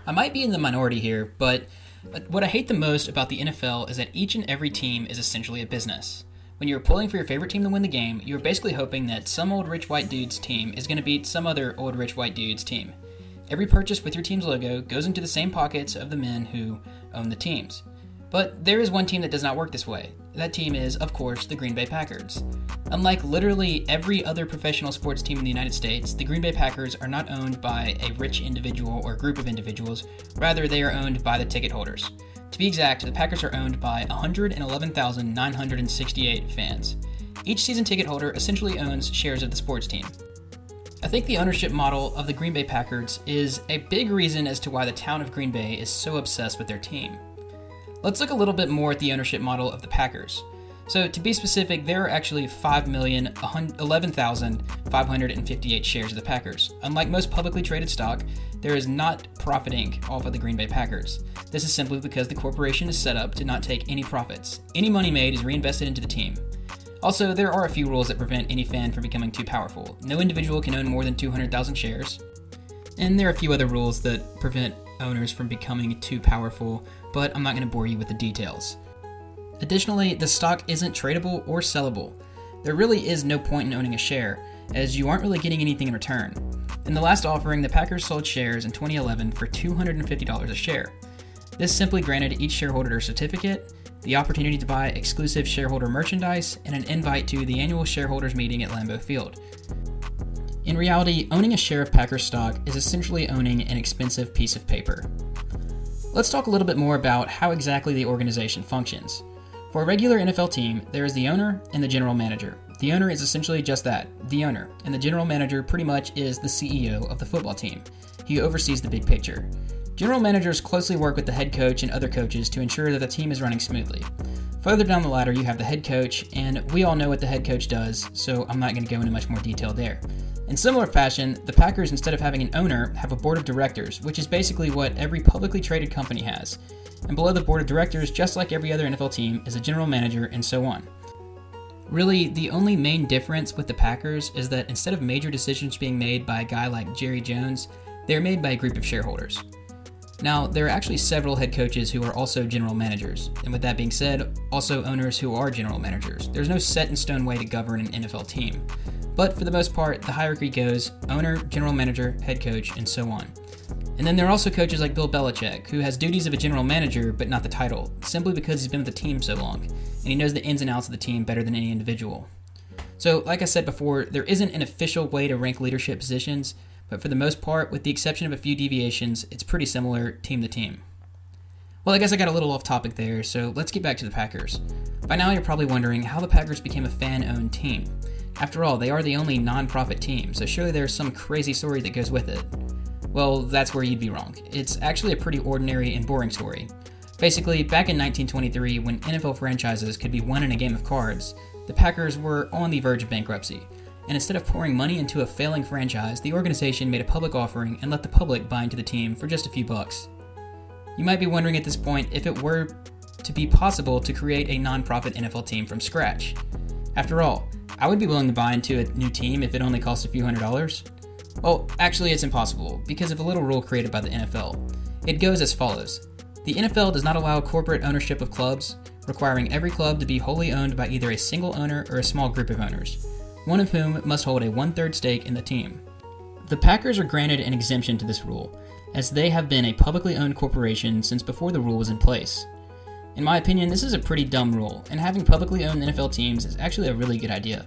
I might be in the minority here, but what I hate the most about the NFL is that each and every team is essentially a business. When you're pulling for your favorite team to win the game, you're basically hoping that some old rich white dude's team is going to beat some other old rich white dude's team. Every purchase with your team's logo goes into the same pockets of the men who own the teams. But there is one team that does not work this way. That team is, of course, the Green Bay Packers. Unlike literally every other professional sports team in the United States, the Green Bay Packers are not owned by a rich individual or group of individuals. Rather, they are owned by the ticket holders. To be exact, the Packers are owned by 111,968 fans. Each season ticket holder essentially owns shares of the sports team. I think the ownership model of the Green Bay Packers is a big reason as to why the town of Green Bay is so obsessed with their team. Let's look a little bit more at the ownership model of the Packers. So to be specific, there are actually 5,011,558 shares of the Packers. Unlike most publicly traded stock, there is not profiting off of the Green Bay Packers. This is simply because the corporation is set up to not take any profits. Any money made is reinvested into the team. Also, there are a few rules that prevent any fan from becoming too powerful. No individual can own more than 200,000 shares. And there are a few other rules that prevent owners from becoming too powerful, but I'm not going to bore you with the details. Additionally, the stock isn't tradable or sellable. There really is no point in owning a share, as you aren't really getting anything in return. In the last offering, the Packers sold shares in 2011 for $250 a share. This simply granted each shareholder a certificate, the opportunity to buy exclusive shareholder merchandise, and an invite to the annual shareholders meeting at Lambeau Field. In reality, owning a share of Packers stock is essentially owning an expensive piece of paper. Let's talk a little bit more about how exactly the organization functions. For a regular NFL team, there is the owner and the general manager. The owner is essentially just that, the owner, and the general manager pretty much is the CEO of the football team. He oversees the big picture. General managers closely work with the head coach and other coaches to ensure that the team is running smoothly. Further down the ladder, you have the head coach, and we all know what the head coach does, so I'm not going to go into much more detail there. In similar fashion, the Packers, instead of having an owner, have a board of directors, which is basically what every publicly traded company has. And below the board of directors, just like every other NFL team, is a general manager and so on. Really, the only main difference with the Packers is that instead of major decisions being made by a guy like Jerry Jones, they're made by a group of shareholders. Now, there are actually several head coaches who are also general managers, and with that being said, also owners who are general managers. There's no set in stone way to govern an NFL team. But for the most part, the hierarchy goes owner, general manager, head coach, and so on. And then there are also coaches like Bill Belichick, who has duties of a general manager but not the title, simply because he's been with the team so long, and he knows the ins and outs of the team better than any individual. So, like I said before, there isn't an official way to rank leadership positions, but for the most part, with the exception of a few deviations, it's pretty similar team to team. Well, I guess I got a little off topic there, so let's get back to the Packers. By now, you're probably wondering how the Packers became a fan-owned team. After all, they are the only non-profit team, so surely there's some crazy story that goes with it. Well, that's where you'd be wrong. It's actually a pretty ordinary and boring story. Basically, back in 1923, when NFL franchises could be won in a game of cards, the Packers were on the verge of bankruptcy. And instead of pouring money into a failing franchise, the organization made a public offering and let the public buy into the team for just a few bucks. You might be wondering at this point if it were to be possible to create a non-profit NFL team from scratch. After all, I would be willing to buy into a new team if it only cost a few $100s. Well, actually it's impossible, because of a little rule created by the NFL. It goes as follows. The NFL does not allow corporate ownership of clubs, requiring every club to be wholly owned by either a single owner or a small group of owners, one of whom must hold a 1/3 stake in the team. The Packers are granted an exemption to this rule, as they have been a publicly owned corporation since before the rule was in place. In my opinion, this is a pretty dumb rule, and having publicly owned NFL teams is actually a really good idea.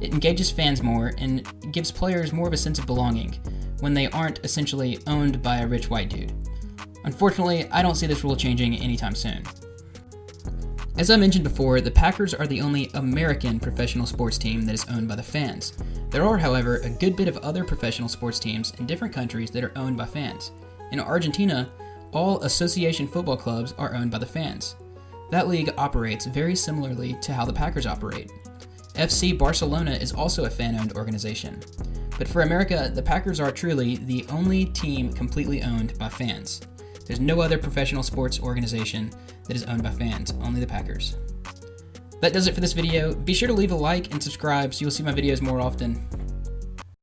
It engages fans more and gives players more of a sense of belonging when they aren't essentially owned by a rich white dude. Unfortunately, I don't see this rule changing anytime soon. As I mentioned before, the Packers are the only American professional sports team that is owned by the fans. There are, however, a good bit of other professional sports teams in different countries that are owned by fans. In Argentina, all association football clubs are owned by the fans. That league operates very similarly to how the Packers operate. FC Barcelona is also a fan-owned organization. But for America, the Packers are truly the only team completely owned by fans. There's no other professional sports organization that is owned by fans, only the Packers. That does it for this video. Be sure to leave a like and subscribe so you'll see my videos more often.